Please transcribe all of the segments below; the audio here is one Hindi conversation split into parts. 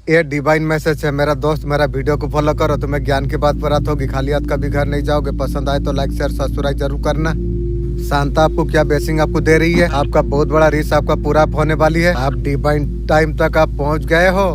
ये डिवाइन मैसेज है मेरा दोस्त, मेरा वीडियो को फॉलो करो, तुम्हें ज्ञान की बात प्राप्त होगी, खाली हाथ कभी घर नहीं जाओगे। पसंद आए तो लाइक शेयर सब्सक्राइब जरूर करना। शांता आपको क्या ब्लेसिंग आपको दे रही है, आपका बहुत बड़ा रिस्क आपका पूरा होने वाली है। आप डिवाइन टाइम तक आप पहुंच गए हो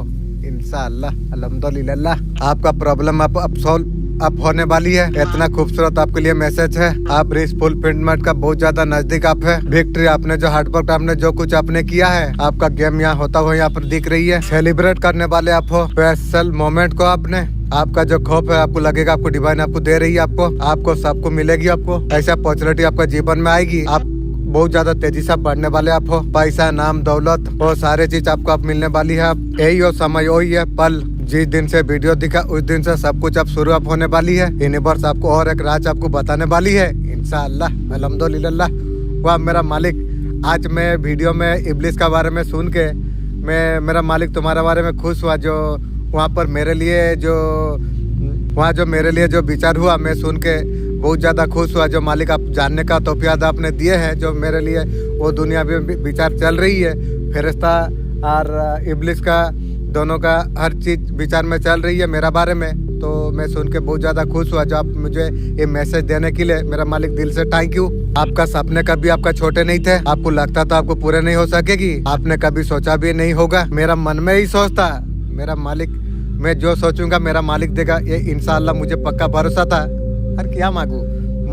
इंशाअल्लाह, अल्हम्दुलिल्लाह। आपका प्रॉब्लम आप सॉल्व आप होने वाली है। इतना खूबसूरत आपके लिए मैसेज है। आप रिस्क फुलफिलमेंट का बहुत ज्यादा नजदीक आप है। विक्ट्री आपने जो हार्डवर्क आपने जो कुछ आपने किया है, आपका गेम यहाँ होता हुआ यहाँ पर दिख रही है। सेलिब्रेट करने वाले आप हो स्पेशल मोमेंट को। आपने आपका जो खौफ है आपको लगेगा आपको डिवाइन आपको दे रही है, आपको सबको मिलेगी। आपको ऐसा अपॉर्चुनिटी आपका जीवन में आएगी। आप बहुत ज्यादा तेजी से बढ़ने वाले आप हो। पैसा नाम दौलत वो सारे चीज आपको आप मिलने वाली है। यही हो समय वही है पल, जिस दिन से वीडियो दिखा उस दिन से सब कुछ अब शुरू आप होने वाली है। यूनिवर्स आपको और एक राज आपको बताने वाली है इंशाअल्लाह, अल्हम्दुलिल्लाह। वाह मेरा मालिक, आज मैं वीडियो में इब्लिस का बारे में सुन के मैं मेरा मालिक तुम्हारे बारे में खुश हुआ। जो वहाँ पर मेरे लिए जो मेरे लिए जो विचार हुआ मैं सुन के बहुत ज़्यादा खुश हुआ। जो मालिक आप जानने का तौफीक आपने दिए हैं, जो मेरे लिए वो दुनिया में विचार चल रही है, फरिश्ता और इब्लिस का दोनों का हर चीज़ विचार में चल रही है मेरा बारे में, तो मैं सुन के बहुत ज़्यादा खुश हुआ। जो आप मुझे ये मैसेज देने के लिए मेरा मालिक दिल से थैंक यू। आपका सपने कभी आपका छोटे नहीं थे, आपको लगता था आपको पूरे नहीं हो सकेगी, आपने कभी सोचा भी नहीं होगा। मेरा मन में ही सोचता मेरा मालिक, मैं जो सोचूंगा मेरा मालिक देगा, ये इंशाअल्लाह मुझे पक्का भरोसा था। और क्या मांगू,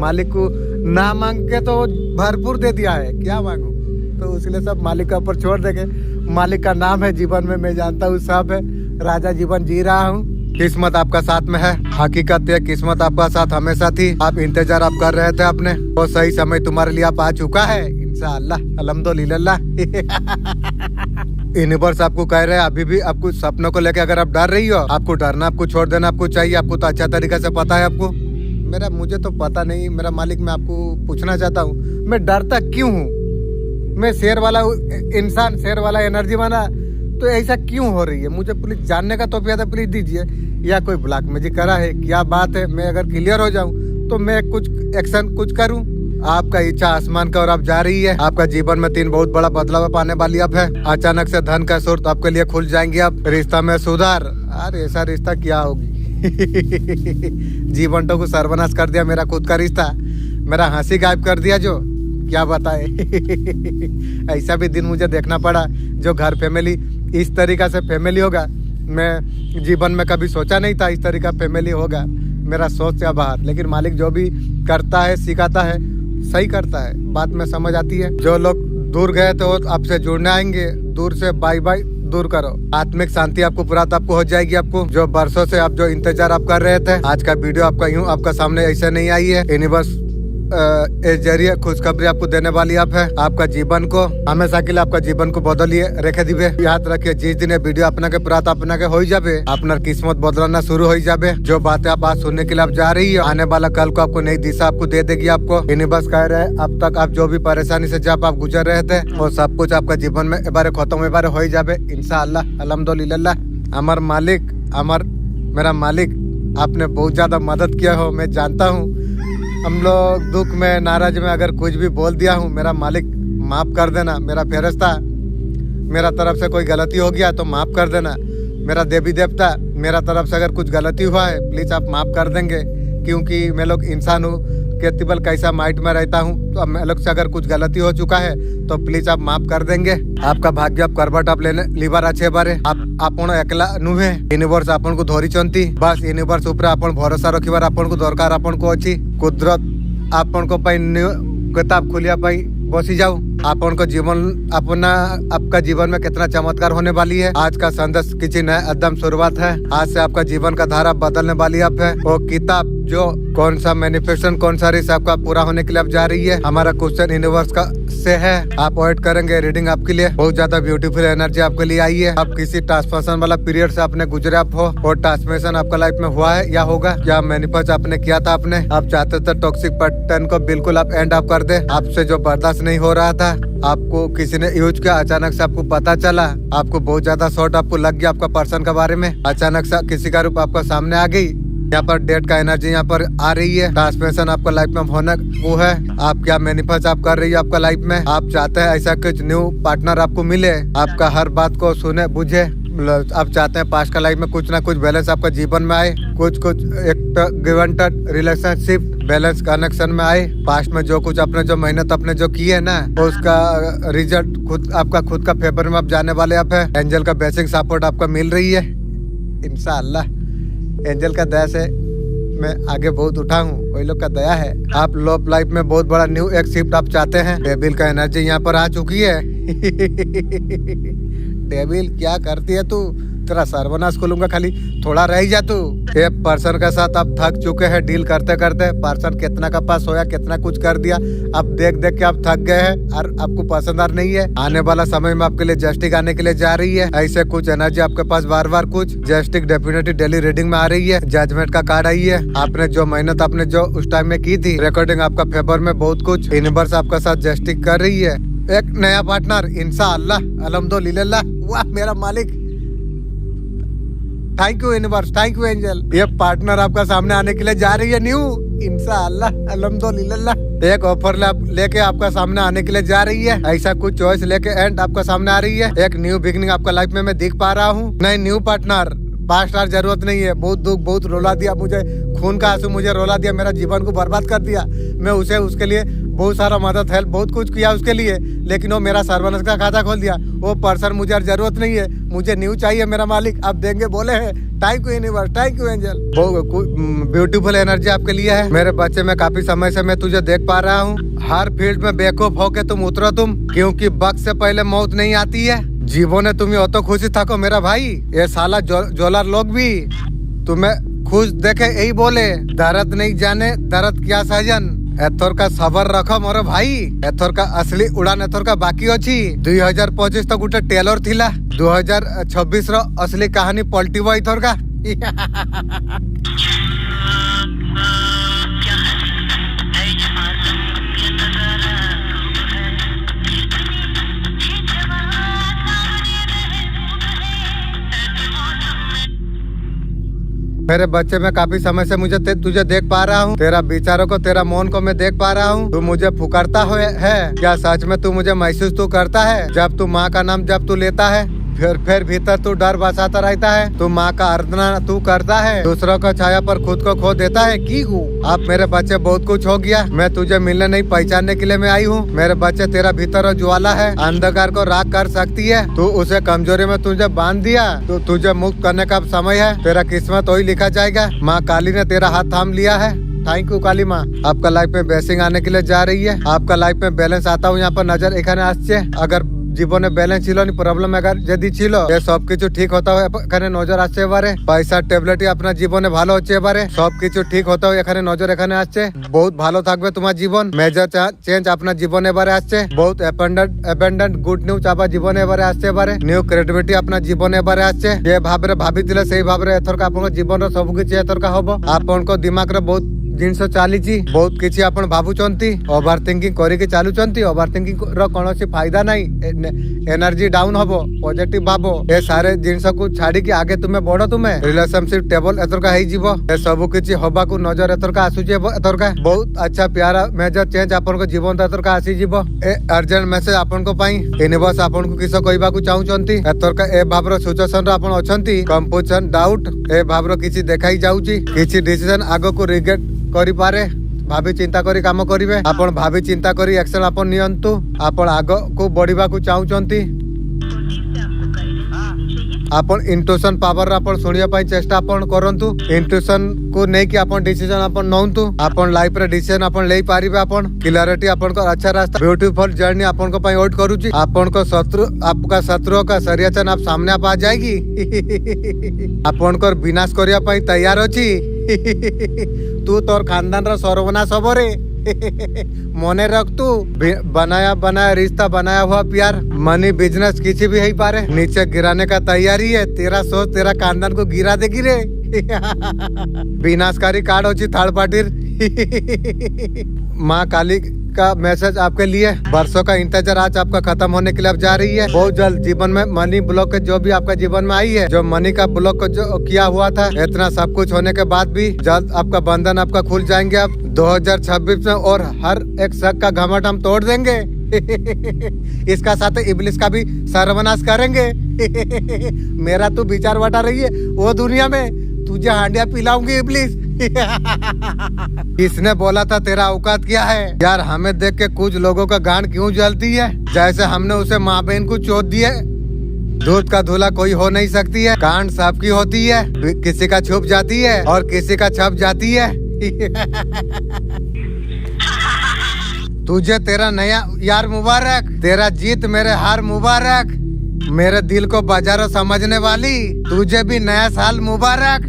मालिक को ना मांग के तो भरपूर दे दिया है, क्या मांगू। तो इसलिए सब मालिक का ऊपर छोड़ देंगे। मालिक का नाम है जीवन में, मैं जानता हूँ सब है। राजा जीवन जी रहा हूँ। किस्मत आपका साथ में है, हकीकत है किस्मत आपका साथ हमेशा थी। आप इंतजार आप कर रहे थे अपने, वो सही समय तुम्हारे लिए आप आ चुका है इंशाअल्लाह, अल्हम्दुलिल्लाह। यूनिवर्स आपको कह रहे हैं अभी भी आपको सपनों को लेकर अगर आप डर रही हो, आपको डरना आपको छोड़ देना आपको चाहिए। आपको तो अच्छा तरीके से पता है आपको। मुझे तो पता नहीं मेरा मालिक, मैं आपको पूछना चाहता हूँ मैं डरता क्यों हूँ। मैं शेर वाला इंसान, शेर वाला एनर्जी वाला, तो ऐसा क्यों हो रही है मुझे प्लीज जानने का तौफीक प्लीज दीजिए। या कोई ब्लैक मैजिक करा है, क्या बात है। मैं अगर क्लियर हो जाऊं तो मैं कुछ एक्शन कुछ करूं। आपका इच्छा आसमान का और आप जा रही है। आपका जीवन में 3 बहुत बड़ा बदलाव पाने वाली अब है। अचानक से धन का स्रोत आपके लिए खुल जाएंगे। अब रिश्ता में सुधार, अरे ऐसा रिश्ता क्या होगी। जीवन तो को सर्वनाश कर दिया मेरा खुद का रिश्ता, मेरा हंसी गायब कर दिया। जो क्या बताए। ऐसा भी दिन मुझे देखना पड़ा। जो घर फैमिली इस तरीका से फैमिली होगा, मैं जीवन में कभी सोचा नहीं था इस तरीका फैमिली होगा। मेरा सोच से बाहर, लेकिन मालिक जो भी करता है सिखाता है सही करता है, बात में समझ आती है। जो लोग दूर गए तो आपसे जुड़ने आएंगे, दूर से बाय बाय दूर करो। आत्मिक शांति आपको प्राप्त आपको हो जाएगी। आपको जो बरसों से आप जो इंतजार आप कर रहे थे, आज का वीडियो आपका यूं आपका सामने ऐसे नहीं आई है। यूनिवर्स इस जरिए खुशखबरी आपको देने वाली आप है। आपका जीवन को हमेशा के लिए आपका जीवन को बदलिए रेखे दिवे। याद रखिए जिस दिन वीडियो अपना के प्राप्त अपना के हो जाबे, अपना किस्मत बदलना शुरू हो जाबे। जो बातें आप आज सुनने के लिए आप जा रही है, आने वाला कल को आपको नई दिशा आपको दे देगी। आपको यूनिवर्स कह रहे हैं अब तक आप जो भी परेशानी से जब आप गुजर रहे थे, वो सब कुछ आपका जीवन में एक बार खत्म एक बार हो जाबे इंशाअल्लाह, अल्हम्दुलिल्लाह। अमर मालिक, अमर मेरा मालिक, आपने बहुत ज्यादा मदद किया हो, मैं जानता हूँ। हम लोग दुख में नाराज में अगर कुछ भी बोल दिया हूँ, मेरा मालिक माफ कर देना। मेरा फरिश्ता, मेरा तरफ से कोई गलती हो गया तो माफ कर देना। मेरा देवी देवता, मेरा तरफ से अगर कुछ गलती हुआ है प्लीज आप माफ कर देंगे, क्योंकि मैं लोग इंसान हूँ। केवल कैसा माइट में रहता हूँ, तो मैं लोग से अगर कुछ गलती हो चुका है तो प्लीज आप माफ कर देंगे। आपका भाग्य आप करबट आप लेने लीबार अच्छे बारे आप एकला नुहे। यूनिवर्स आपन को धोरी चंती, बस यूनिवर्स ऊपर आपन भरोसा रखिबार आपन को दरकार आपन को अच्छी। कुदरत आपन को पाई किताब खुलिया पाई बसी जाओ। आपन को जीवन अपना आपका जीवन में कितना चमत्कार होने वाली है। आज का संदेश किसी नए एकदम शुरुआत है। आज से आपका जीवन का धारा बदलने वाली आप है। वो किताब जो कौन सा मैनिफेस्टेशन कौन सा रिश्ता आपका पूरा होने के लिए आप जा रही है, हमारा क्वेश्चन यूनिवर्स का से है। आप वेट करेंगे रीडिंग आपके लिए। बहुत ज्यादा ब्यूटीफुल एनर्जी आपके लिए आई है। आप किसी ट्रांसफॉर्मेशन वाला पीरियड से आपने गुजरे आप हो, और ट्रांसफॉर्मेशन आपका लाइफ में हुआ है या होगा, क्या मैनिफेस्ट आपने किया था आपने। आप चाहते थे टॉक्सिक पैटर्न को बिल्कुल आप एंड आप कर दे। आपसे जो बर्दाश्त नहीं हो रहा था, आपको किसी ने यूज किया, अचानक से आपको पता चला, आपको बहुत ज्यादा शॉर्ट आपको लग गया आपका पर्सन के बारे में। अचानक से किसी का रूप आपका सामने आ गई। यहाँ पर डेट का एनर्जी यहाँ पर आ रही है। ट्रांसफॉर्मेशन आपका लाइफ में होना वो है। आप क्या मैनिफेस्ट आप कर रही है आपका लाइफ में। आप चाहते हैं ऐसा कुछ न्यू पार्टनर आपको मिले, आपका हर बात को सुने बुझे। आप चाहते हैं पास्ट का लाइफ में कुछ ना कुछ बैलेंस आपका जीवन में आए, कुछ एक गिवन रिलेशनशिप बैलेंस कनेक्शन में आए। पास्ट में जो कुछ आपने जो मेहनत अपने जो की है ना, उसका रिजल्ट खुद आपका खुद का फेवर में आप जाने वाले आप है। एंजल का बेसिक सपोर्ट आपका मिल रही है इंशाअल्लाह। एंजल का दया से मैं आगे बहुत उठा हूँ, वही लोग का दया है। आप लव लाइफ में बहुत बड़ा न्यू एक शिफ्ट आप चाहते हैं। डेविल का एनर्जी यहाँ पर आ चुकी है। डेविल क्या करती है तू, तेरा सर्वनाश खोलूंगा, खाली थोड़ा रह जा तू। एक पर्सन के साथ आप थक चुके हैं डील करते करते। पर्सन कितना का पास होया, कितना कुछ कर दिया, अब देख देख के आप थक गए हैं और आपको पसंद आ नहीं है। आने वाला समय में आपके लिए जस्टिक आने के लिए जा रही है। ऐसे कुछ एनर्जी आपके पास बार बार कुछ जस्टिक डेफिनेटली डेली रीडिंग में आ रही है। जजमेंट का कार्ड आई है। आपने जो मेहनत आपने जो उस टाइम में की थी, रिकॉर्डिंग आपका फेवर में बहुत कुछ यूनिवर्स आपका साथ जस्टिक कर रही है। एक नया पार्टनर इंशाअल्लाह, अल्हम्दुलिल्लाह। वाह मेरा मालिक, thank you universe, thank you angel. ये पार्टनर आपका सामने आने के लिए जा रही है न्यू, इंशाअल्लाह, अल्हम्दुलिल्लाह। एक ऑफर लेके आपका सामने आने के लिए जा रही है। ऐसा कुछ चॉइस लेके एंड आपका सामने आ रही है। एक न्यू बिगनिंग आपका लाइफ में मैं देख पा रहा हूँ। नहीं न्यू पार्टनर, पास्ट आर जरूरत नहीं है। बहुत दुख, बहुत रोला दिया मुझे, खून का आंसू मुझे रोला दिया, मेरा जीवन को बर्बाद कर दिया। मैं उसे उसके लिए बहुत सारा मदद हेल्प बहुत कुछ किया उसके लिए, लेकिन वो मेरा सर्वनाश का खाता खोल दिया। वो पर्सन मुझे जरूरत नहीं है, मुझे न्यू चाहिए मेरा मालिक। आप देंगे बोले हैं। Thank you universe, thank you angel. Beautiful energy आपके लिए है मेरे बच्चे। में काफी समय से मैं तुझे देख पा रहा हूँ। हर फील्ड में बेवकूफ होके तुम उतरो तुम, क्योंकि वक्त से पहले मौत नहीं आती है। जीवो ने तुम्हें ऑतो खुशी थको मेरा भाई। ये साला जोलर लोग भी तुम्हें खुश देखे यही बोले, दर्द नहीं जाने दर्द क्या सहजन। एथोर का सबर रखो मोर भाई। एथोर का असली उड़ान एथोर का बाकी अच्छी। 2025 तक गोटे टेलर थिला, 2026 रो असली कहानी पलटिबो एथोर का। मेरे बच्चे में काफी समय से मुझे तुझे देख पा रहा हूँ। तेरा विचारों को, तेरा मौन को मैं देख पा रहा हूँ। तू मुझे पुकारता है क्या सच में तू मुझे महसूस तू करता है? जब तू माँ का नाम जब तू लेता है, फिर भीतर तू डर बसाता रहता है। तू माँ का आराधना तू करता है, दूसरों का छाया पर खुद को खो देता है। की हूँ अब मेरे बच्चे बहुत कुछ हो गया। मैं तुझे मिलने नहीं पहचानने के लिए मैं आई हूँ। मेरे बच्चे तेरा भीतर ज्वाला है, अंधकार को राख कर सकती है। तू उसे कमजोरी में तुझे बांध दिया, तो तुझे मुक्त करने का समय है। तेरा किस्मत वही लिखा जाएगा। माँ काली ने तेरा हाथ थाम लिया है। थैंक यू काली माँ। आपका लाइफ में ब्लेसिंग आने के लिए जा रही है। आपका लाइफ में बैलेंस आता हूँ यहाँ पर नजर एखाने आसছে। अगर জীবনে ব্যালেন্স ছিল নি, প্রবলেম এগার যদি ছিল, এ সবকিছু ঠিক হতে হয় এখানে নজর আসছে। এবারে পয়সার ট্যাবলেটই আপনার জীবনে ভালো হচ্ছে। এবারে সবকিছু ঠিক হতে হয় এখানে নজর এখানে আসছে। বহুত ভালো থাকবে তোমার জীবন। মেজর চেঞ্জ আপনার জীবনে এবারে আসছে। বহুত অ্যাবেন্ডেন্ট গুড নিউজ আপনার জীবনে এবারে আসছে। এবারে নিউ ক্রিয়েটিভিটি আপনার জীবনে এবারে আসছে। যে ভাবে ভাবিଥିଲେ সেই ভাবে এথরকা আপনার জীবনের সবকিছু এথরকা হব। ଆପଣଙ୍କ ଦିମାଗରେ ବହୁତ ଜିନିଷ ଚାଲିଛି, ବହୁତ କିଛି ଆପଣ ଭାବୁଛନ୍ତି, ଓଭର ଥିଙ୍କିଂ କରିକି ଚାଲୁଛନ୍ତି। ଓଭର ଥିଙ୍କିଂ ର କୌଣସି ଫାଇଦା ନାହିଁ। एनर्जी डाउन हबो, पॉजिटिव भाबो। ए सारे जिनस को छाड़ी के आगे तुम्हें बढ़ो। तुम्हें रिलेशनशिप टेबल एथरका हेई जीवो। ए सब किछि होबा को नजर एथरका आसुजे। एथरका बहुत अच्छा प्यारा मेजर चेंज आपन को जीवन एथरका आसी जीवो। ए अर्जेंट मैसेज आपन को पई यूनिवर्स आपन को किस कहबा को चाहुचंती। एथरका ए भाबर सिचुएशन रे आपन अछंती। कंफ्यूजन डाउट ए भाबर किछि देखाई जाउची। किछि डिसीजन आगो को रिग्रेट करि पारे। भाभी चिंता करी काम करिवे। आपण भाभी चिंता करी एक्शन आपण नियंतु। आपण आगो को बढ़िबा को चाहुचंती। आपण इंट्यूशन पावर आपण सुनिया पाई चेष्टा आपण करंतु। इंट्यूशन को नै कि आपण डिसीजन आपण नौंतु। आपण लाइफ रे डिसीजन आपण लेई पारिबे। आपण क्लैरिटी आपण को अच्छा रास्ता ब्यूटीफुल जर्नी आपण को पाई वेट करूची। आपण को शत्रु आपका शत्रु का सरियाचन आप सामने आ जाएगी। आपण को विनाश करिया पाई तैयार अछि। तू तोर खानदान रा सर्वनाश हबो रे। मने रख तू बनाया रिश्ता, बनाया हुआ प्यार, मनी बिजनेस किसी भी है पारे नीचे गिराने का तैयारी है। तेरा सोच तेरा खानदान को गिरा देगी रे। विनाशकारी कार्ड होची थर्ड पार्टी। माँ काली का मैसेज आपके लिए। वर्षों का इंतजार आज आपका खत्म होने के लिए अब जा रही है। बहुत जल्द जीवन में मनी ब्लॉक जो भी आपका जीवन में आई है, जो मनी का ब्लॉक जो किया हुआ था, इतना सब कुछ होने के बाद भी जल्द आपका बंधन आपका खुल जाएंगे। अब 2026 में और हर एक शक का घमंड हम तोड़ देंगे। इसका साथ इब्लिस का भी सर्वनाश करेंगे। मेरा तू विचार बटा रही है वो दुनिया में तुझे हांडिया पिलाऊंगी इब्लिस। किसने बोला था तेरा औकात क्या है? यार हमें देख के कुछ लोगों का गांड क्यों जलती है, जैसे हमने उसे माँ बहन को चोट दी है। दूध का धुला कोई हो नहीं सकती है, कांड सबकी होती है, किसी का छुप जाती है और किसी का छप जाती है। तुझे तेरा नया यार मुबारक, तेरा जीत मेरे हार मुबारक, मेरे दिल को बाजारों समझने वाली तुझे भी नया साल मुबारक।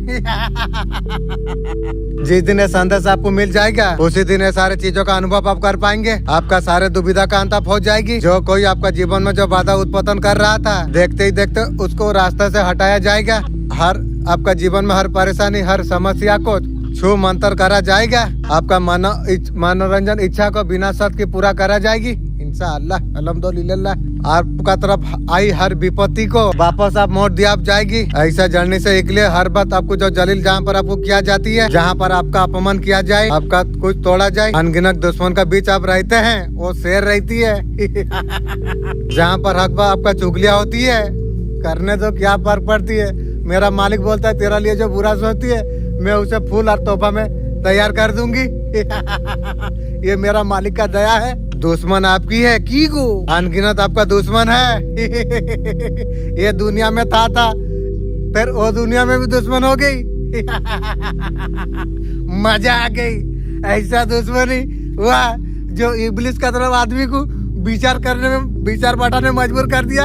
जिस दिन ये संदेश आपको मिल जाएगा उसी दिन ये सारे चीजों का अनुभव आप कर पाएंगे। आपका सारे दुविधा का अंत हो जाएगी। जो कोई आपका जीवन में जो बाधा उत्पन्न कर रहा था, देखते ही देखते उसको रास्ते से हटाया जाएगा। हर आपका जीवन में हर परेशानी, हर समस्या को छू मंतर करा जाएगा। आपका मनोरंजन इच्छा को बिना शर्त की पूरा करा जाएगी इंशाअल्लाह अल्हम्दुलिल्लाह। आपका तरफ आई हर विपत्ति को वापस आप मोड़ दिया जाएगी। ऐसा जर्नी से निकले हर बात आपको जो जलील जहाँ पर आपको किया जाती है, जहाँ पर आपका अपमान किया जाए, आपका कुछ तोड़ा जाए, अनगिनत दुश्मन का बीच आप रहते हैं वो शेर रहती है। जहाँ पर हकबा आपका चुगलिया होती है, करने तो क्या फर्क पड़ती है। मेरा मालिक बोलता है तेरा लिए जो बुरा सोचती है मैं उसे फूल और तोहफा में तैयार कर दूंगी। ये मेरा मालिक का दया है। दुश्मन आपकी है की को अनगिनत आपका दुश्मन है। ये दुनिया में था फिर वो दुनिया में भी दुश्मन हो गई। मजा आ गई। ऐसा दुश्मनी वाह जो इब्लिस का तरफ आदमी को विचार बांटने में मजबूर कर दिया।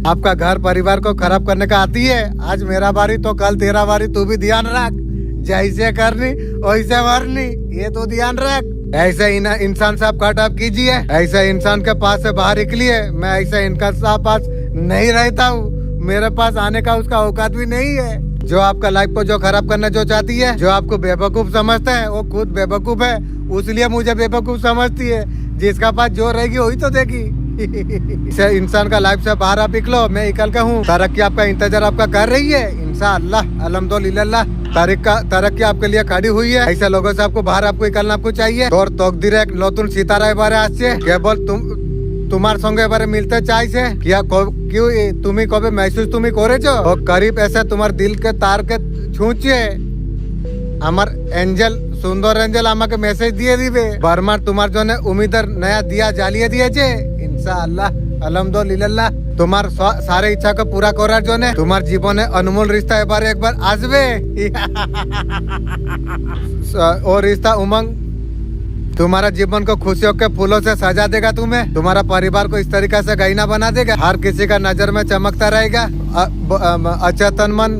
आपका घर परिवार को खराब करने का आती है। आज मेरा बारी तो कल तेरा बारी, तू भी ध्यान रख। जैसे करनी वैसे मरनी, ये तो ध्यान रख। ऐसे इंसान से आप कट ऑफ कीजिए। ऐसे इंसान के पास से बाहर निकलिए। मैं ऐसे इनका पास नहीं रहता हूँ। मेरे पास आने का उसका औकात भी नहीं है। जो आपका लाइफ को जो खराब करना जो चाहती है, जो आपको बेवकूफ समझते हैं, वो खुद बेवकूफ है, उसलिए मुझे बेवकूफ समझती है। जिसका पास जो रहेगी वही तो देगी। इसे इंसान का लाइफ से बाहर आप निकलो। मैं निकल के हूँ। तरक्की आपका इंतजार आपका कर रही है इंशाअल्लाह अल्हम्दुलिल्लाह। तरक्की आपके लिए खड़ी हुई है। ऐसे लोगों से आपको बाहर आपको निकलना आपको चाहिए। और तकदीर एक नतून सितारा एबारे आछे केवल तुम्हार संगे एबारे मिलते चाइছে क्या क्यों तुम्हें कभी महसूस तुम्हें करेছো और करीब ऐसे तुम्हार दिल के तार के छूचे আমার एंजल सुंदर एंजल আমাকে মেসেজ দিয়ে দিবে বারবার তোমার জন্য উম্मीदर नया दिया জ্বালিয়ে দিয়েছে इंशाअल्लाह अल्हम्दुलिल्लाह। तुम्हार सारे इच्छा को पूरा करार जोने तुम्हार जीवने अनमोल रिश्ता एबारे एक बार आसबे। और रिश्ता उमंग तुम्हारा जीवन को खुशियों के फूलों से सजा देगा। तुम्हें तुम्हारा परिवार को इस तरीके से गहना बना देगा। हर किसी का नजर में चमकता रहेगा। अचेतन मन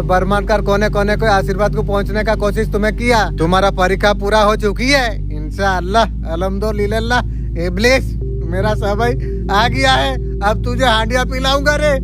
बर्मान कर कोने कोने को आशीर्वाद को पहुंचने का कोशिश तुम्हें किया। तुम्हारा परीक्षा पूरा हो चुकी है इंशाअल्लाह अल्हम्दुलिल्लाह। इब्लिस मेरा समय आ गया है। अब तुझे हांडिया पिलाऊंगा रे।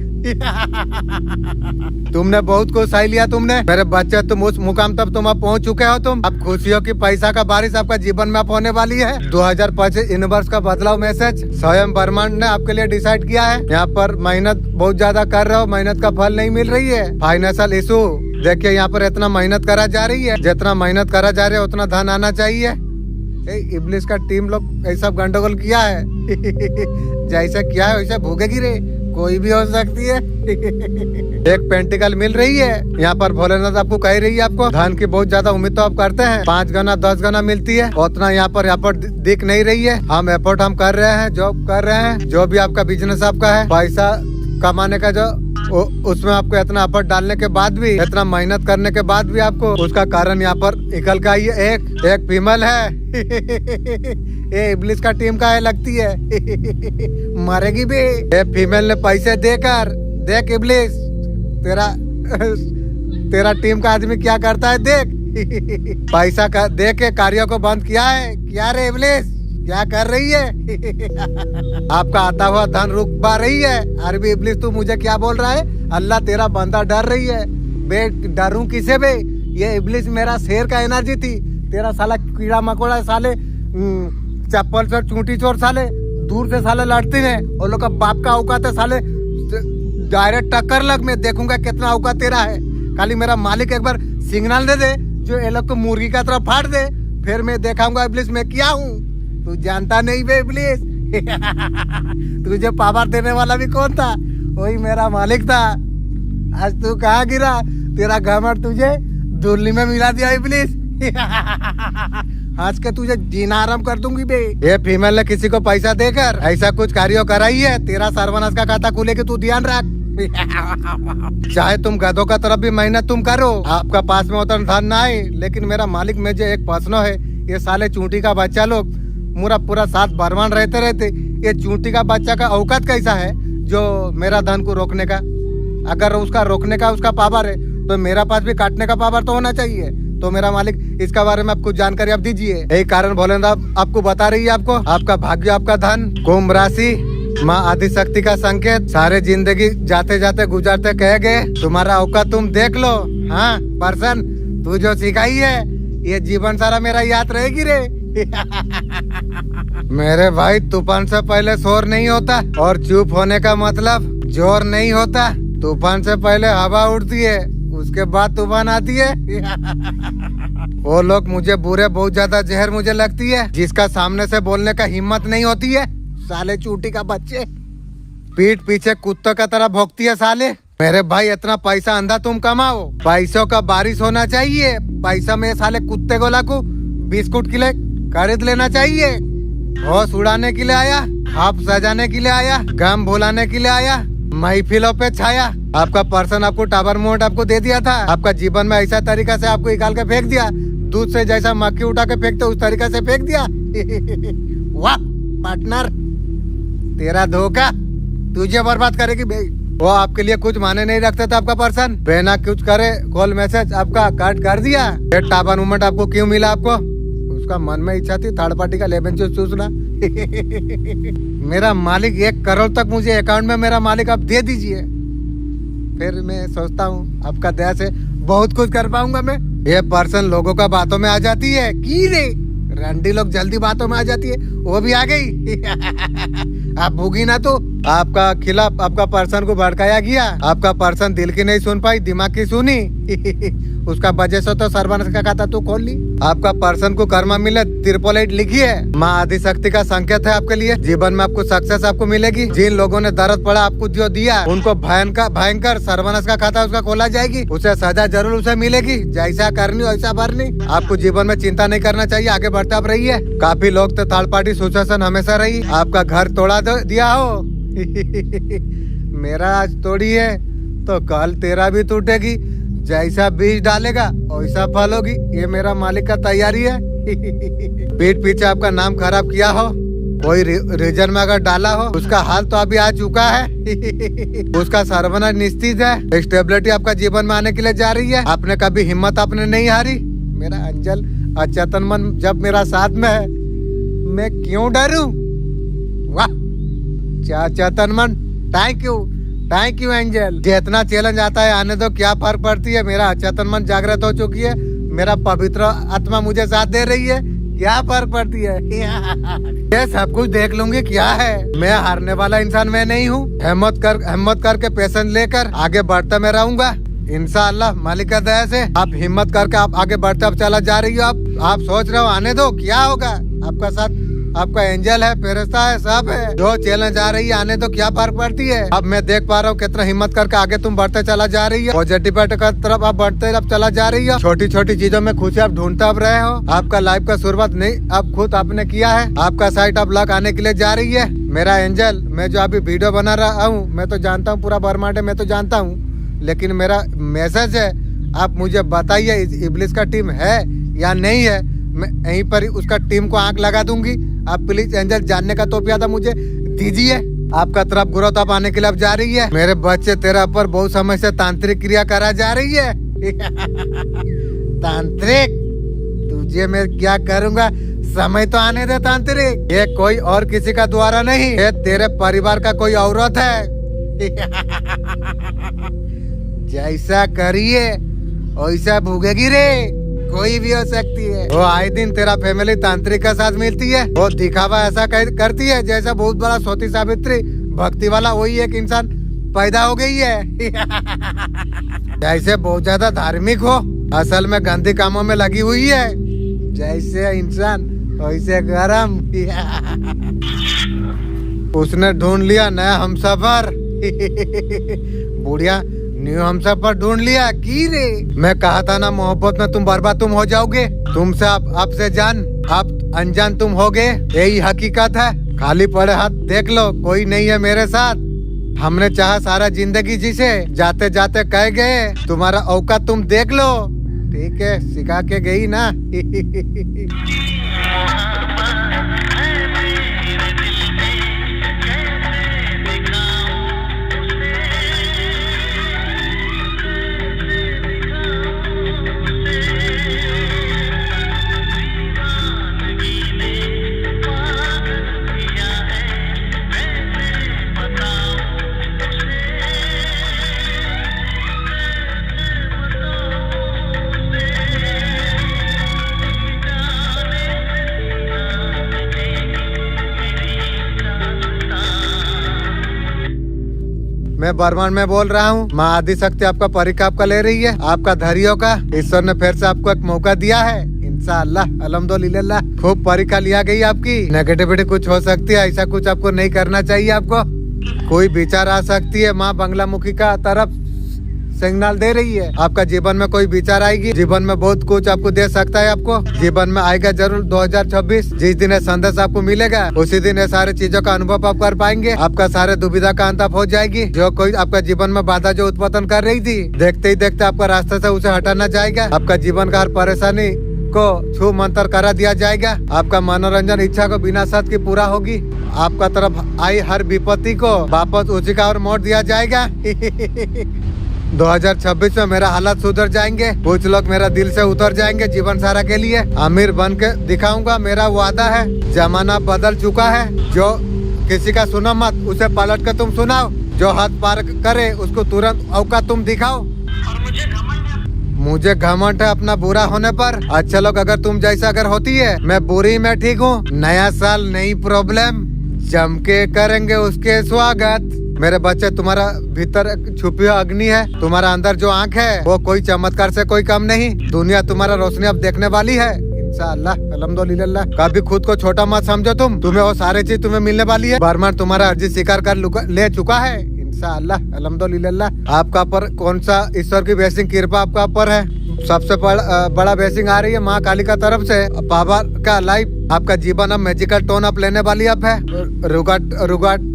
तुमने बहुत कुछ सही लिया। तुमने मेरे बच्चे तुम उस मुकाम तक तुम अब पहुंच चुके हो। तुम अब खुशियों की पैसा का बारिश आपका जीवन में होने वाली है। 2025 यूनिवर्स का बदलाव मैसेज स्वयं ब्रह्मांड ने आपके लिए डिसाइड किया है। यहाँ पर मेहनत बहुत ज्यादा कर रहे हो, मेहनत का फल नहीं मिल रही है। फाइनेंशियल इशू देखिए, यहाँ पर इतना मेहनत करा जा रही है, जितना मेहनत करा जा रही है उतना धन आना चाहिए। इब्लिस का टीम लोग ऐसा गंडगोल किया है। जैसा किया है वैसे भूखेगी रे, कोई भी हो सकती है। एक पेंटिकल मिल रही है यहाँ पर। भोलेनाथ आपको कह रही है आपको धन की बहुत ज्यादा उम्मीद तो आप करते हैं, 5 गुना 10 गुना मिलती है, उतना यहाँ पर एफर्ट दिख नहीं रही है। हम एफर्ट हम कर रहे हैं, जॉब कर रहे हैं, जो भी आपका बिजनेस आपका है, पैसा कमाने का जो उसमें आपको इतना एफर्ट डालने के बाद भी, इतना मेहनत करने के बाद भी आपको उसका कारण यहाँ पर निकल का ही एक फीमेल है। ये इब्लिस का टीम का है लगती है। मरेगी भी। ये फीमेल ने पैसे देकर देख इब्लिस तेरा टीम का आदमी क्या करता है देख। पैसा का दे के कार्यों को बंद किया है। क्या रे इब्लिस क्या कर रही है? आपका आता हुआ धन रुक पा रही है। अरबी इब्लिस तू मुझे क्या बोल रहा है? अल्लाह तेरा बंदा डर रही है। बे डरूं किसे बे? ये इब्लिस मेरा शेर का एनर्जी थी। तेरा साला कीड़ा मकोड़ा साले चप्पल चोर चूंटी चोर साले दूर से साले लड़ते हैं। और लोग का बाप का औकात है साले डायरेक्ट टक्कर लग। मैं देखूंगा कितना औकात तेरा है। खाली मेरा मालिक एक बार सिग्नल दे दे जो ये लोग को मुर्गी का तरफ फाड़ दे, फिर मैं देखाऊंगा इब्लिस मैं क्या हूँ। तू जानता नहीं बे इब्लिस। तुझे पावर देने वाला भी कौन था? वही मेरा मालिक था। आज तू कहाँ गिरा? तेरा घमंड तुझे धुल्ली में मिला दिया इब्लिस। आज के तुझे जीना आराम कर दूंगी बे। ये फीमेल ने किसी को पैसा देकर ऐसा कुछ कार्य कराई है, तेरा सर्वनाश का खाता खुलेगी, तू ध्यान रख। चाहे तुम गधों का तरफ भी मेहनत तुम करो, आपका पास में उतना धन ना आए, लेकिन मेरा मालिक में जो एक प्रश्न है, ये साले चूंटी का बच्चा लोग पूरा पूरा साथ बरमान रहते ये चूंटी का बच्चा का औकात कैसा है जो मेरा धन को रोकने का? अगर उसका रोकने का उसका पावर है तो मेरा पास भी काटने का पावर तो होना चाहिए। तो मेरा मालिक इसका बारे में आपको जानकारी आप दीजिए। यही कारण भोलेनाथ आपको बता रही है, आपको आपका भाग्य, आपका धन, कुंभ राशि, माँ आदि शक्ति का संकेत, सारे जिंदगी जाते जाते गुजरते कह गए तुम्हारा औकात तुम देख लो। हाँ पर्सन, तू जो सिखाई है ये जीवन सारा मेरा याद रहेगी रे। मेरे भाई, तूफान से पहले शोर नहीं होता और चुप होने का मतलब जोर नहीं होता। तूफान से पहले हवा उड़ती है, उसके बाद तूफान आती है। वो लोग मुझे बुरे, बहुत ज्यादा जहर मुझे लगती है, जिसका सामने से बोलने का हिम्मत नहीं होती है। साले चूटी का बच्चे, पीठ पीछे कुत्तों का तरह भौंकती है साले। मेरे भाई, इतना पैसा अंधा तुम कमाओ, पैसों का बारिश होना चाहिए। पैसा में साले कुत्ते को लाकू बिस्कुट के लिए खरीद लेना चाहिए। होश उड़ाने के लिए आया, आप सजाने के लिए आया, गम भुलाने के लिए आया, महफिलों पे छाया। आपका पर्सन आपको टावर मोड आपको दे दिया था, आपका जीवन में ऐसा तरीका से आपको निकाल के फेंक दिया, दूध से जैसा मक्खी उठा के फेंकते उस तरीका से फेंक दिया। वाह पार्टनर, तेरा धोखा तुझे बर्बाद करेगी भाई। वो आपके लिए कुछ माने नहीं रखता था आपका पर्सन, बिना कुछ करे कॉल मैसेज आपका काट कर दिया। ये टावर मूवमेंट आपको क्यों मिला? आपको उसका मन में इच्छा थी थर्ड पार्टी का लेबन चूसना। मेरा मालिक 1 करोड़ तक मुझे अकाउंट में मेरा मालिक आप दे दीजिए, फिर मैं सोचता हूँ आपका दया से बहुत कुछ कर पाऊंगा मैं। ये पर्सन लोगों का बातों में आ जाती है की रे, रंडी लोग जल्दी बातों में आ जाती है, वो भी आ गई। आप भूगी ना तो आपका खिलाफ आपका पर्सन को भड़काया गया। आपका पर्सन दिल की नहीं सुन पाई, दिमाग की सुनी। उसका वजह से तो सर्वनाश का खाता तू खोल ली। आपका पर्सन को कर्मा मिले, त्रिपोलाइट लिखी है, माँ आदि शक्ति का संकेत है आपके लिए। जीवन में आपको सक्सेस आपको मिलेगी। जिन लोगों ने दर्द पड़ा आपको जो दिया, उनको भयंकर सर्वनाश का खाता उसका खोला जाएगी। उसे सजा जरूर उसे मिलेगी, जैसा करनी वैसा भरनी। आपको जीवन में चिंता नहीं करना चाहिए, आगे बढ़ते आप रहिए। काफी लोग तो थर्ड पार्टी सिचुएशन हमेशा रही, आपका घर तोड़ा दिया हो। मेरा आज तोड़ी है तो कल तेरा भी टूटेगी, जैसा बीज डालेगा वैसा फल होगी। ये मेरा मालिक का तैयारी है। पीठ पीछे आपका नाम खराब किया हो, कोई रीजन में अगर डाला हो, उसका हाल तो अभी आ चुका है। उसका सर्वनाश निश्चित है। स्टेबिलिटी आपका जीवन में आने के लिए जा रही है। आपने कभी हिम्मत आपने नहीं हारी। मेरा अंजल अचेतन मन जब मेरा साथ में है, मैं क्यों डरूं? वाह चेतन मन, थैंक यू एंजल। जितना चैलेंज आता है आने दो, क्या फर्क पड़ती है। मेरा अचेतन मन जागृत हो चुकी है, मेरा पवित्र आत्मा मुझे साथ दे रही है, क्या फर्क पड़ती है। ये सब कुछ देख लूंगी, क्या है। मैं हारने वाला इंसान मैं नहीं हूँ। हिम्मत करके पेशेंस लेकर आगे बढ़ता मैं रहूंगा इंशाअल्लाह। मालिक का दया से आप हिम्मत करके आप आगे बढ़ते अब चला जा रही हो। आप सोच रहे हो आने दो, क्या होगा आपका साथ। आपका एंजल है, फेरिस्ता है, सब है। जो चैलेंज आ रही है आने तो क्या फर्क पड़ती है। अब मैं देख पा रहा हूँ कितना हिम्मत करके आगे तुम बढ़ते चला जा रही है। पॉजिटिव की तरफ आप बढ़ते अब चला जा रही हो। छोटी छोटी चीजों में खुशी आप ढूंढते अब रहे हो। आपका लाइफ का शुरुआत नहीं अब खुद आपने किया है। आपका साइट अब लक आने के लिए जा रही है। मेरा एंजल, मैं जो अभी वीडियो बना रहा हूँ, मैं तो जानता हूँ पूरा ब्रह्मांड मैं तो जानता हूँ, लेकिन मेरा मैसेज है, आप मुझे बताइए इब्लिस का टीम है या नहीं है। मैं यहीं पर उसका टीम को आंख लगा दूंगी। आप प्लीज एंजल जानने का तो प्यादा मुझे दीजिए। आपका तरफ ग्रोथ आप आने के लिए अब जा रही है। मेरे बच्चे तेरा पर बहुत समय से तांत्रिक क्रिया करा जा रही है। तांत्रिक, तुझे मैं क्या करूंगा, समय तो आने दे तांत्रिक। ये कोई और किसी का द्वारा नहीं, ये तेरे परिवार का कोई औरत है। जैसा करिए वैसा भूगेगी रे, कोई भी हो सकती है। वो आए दिन तेरा फैमिली तांत्रिक के साथ मिलती है। वो दिखावा ऐसा करती है जैसा बहुत बड़ा सती सावित्री भक्ति वाला वही एक इंसान पैदा हो गई है। जैसे बहुत ज्यादा धार्मिक हो, असल में गंदे कामों में लगी हुई है। जैसे इंसान ऐसे गरम। उसने ढूंढ लिया नया हमसफर। बुढ़िया न्यू हमसफर ढूंढ लिया की रे। मैं कहा था ना मोहब्बत में तुम बर्बाद तुम हो जाओगे। तुमसे आपसे जान आप अनजान तुम होगे, यही हकीकत है। खाली पड़े हाथ देख लो, कोई नहीं है मेरे साथ। हमने चाहा सारा जिंदगी जी से, जाते जाते कह गए तुम्हारा औकात तुम देख लो। ठीक है, सिखा के गई ना। मैं बर्मन में बोल रहा हूँ। माँ आदि शक्ति आपका परीक्षा आपका ले रही है, आपका धैर्यों का। ईश्वर ने फिर से आपको एक मौका दिया है। इंशाअल्लाह अल्हम्दुलिल्लाह खूब परीक्षा लिया गई आपकी। नेगेटिविटी कुछ हो सकती है, ऐसा कुछ आपको नहीं करना चाहिए। आपको कोई विचार आ सकती है, माँ बंगलामुखी का तरफ सिग्नल दे रही है। आपका जीवन में कोई विचार आएगी, जीवन में बहुत कुछ आपको दे सकता है। आपको जीवन में आएगा जरूर 2026। जिस दिन ये संदेश आपको मिलेगा उसी दिन ये सारे चीजों का अनुभव आप कर पाएंगे। आपका सारे दुविधा का अंत हो जाएगी। जो कोई आपका जीवन में बाधा जो उत्पन्न कर रही थी, देखते ही देखते आपका रास्ते से उसे हटाना जाएगा। आपका जीवन का हर परेशानी को छू मंतर करा दिया जाएगा। आपका मनोरंजन इच्छा को बिना शर्त की पूरा होगी। आपका तरफ आई हर विपत्ति को वापस उसी का और मोड़ दिया जाएगा। 2026 में मेरा हालात सुधर जाएंगे। कुछ लोग मेरा दिल से उतर जाएंगे जीवन सारा के लिए। अमीर बन के दिखाऊंगा, मेरा वादा है। जमाना बदल चुका है। जो किसी का सुनो मत, उसे पलट कर तुम सुनाओ। जो हद पार करे उसको तुरंत औकात तुम दिखाओ। मुझे घमंड है अपना बुरा होने पर। अच्छे लोग अगर तुम जैसा अगर होती है, मैं बुरी में ठीक हूँ। नया साल नई प्रॉब्लम, जम के करेंगे उसके स्वागत। मेरे बच्चे, तुम्हारा भीतर छुपी हुई अग्नि है। तुम्हारा अंदर जो आँख है वो कोई चमत्कार से कोई कम नहीं। दुनिया तुम्हारा रोशनी अब देखने वाली है इंशाअल्लाह अल्हम्दुलिल्लाह। कभी खुद को छोटा मत समझो। तुम्हें वो सारे चीज तुम्हें मिलने वाली है। बर्मन तुम्हारा अर्जी स्वीकार कर ले चुका है इंशाअल्लाह अल्हम्दुलिल्लाह। आपका पर कौन सा ईश्वर की ब्लेसिंग कृपा आपका पर है। सबसे बड़ा ब्लेसिंग आ रही है माँ काली का तरफ से। पापा का लाइफ आपका जीवन अब मैजिकल टोन अप लेने वाली अब है।